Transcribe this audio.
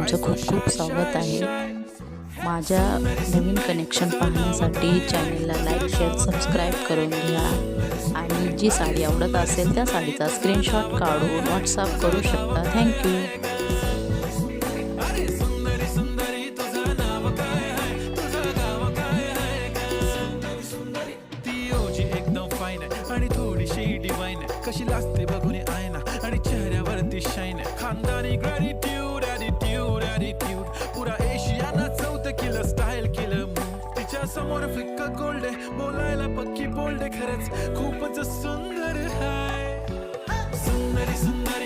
तुमचं खूप खूप स्वागत आहे. माझ्या नवीन कनेक्शन पाहण्यासाठी चॅनलला लाईक शेअर सबस्क्राईब करून घ्या आणि जी साडी आवडत असेल त्या साडीचा स्क्रीनशॉट काढून व्हॉट्सअप करू शकता. थँक्यू. आणि थोडीशी डिवाइन कशी लागते बघून आयना आणि चेहऱ्यावरती शाईन खानदानी ग्रॅटिट्यूड ॲटिट्यूड ॲटिट्यूड पुरा एशियाना चौथं किलो स्टाईल केलं मूव तिच्या समोर फिक्का गोल्ड बोलायला पक्की बोल्ड खरंच खूपच सुंदर हाय सुंदरी सुंदरी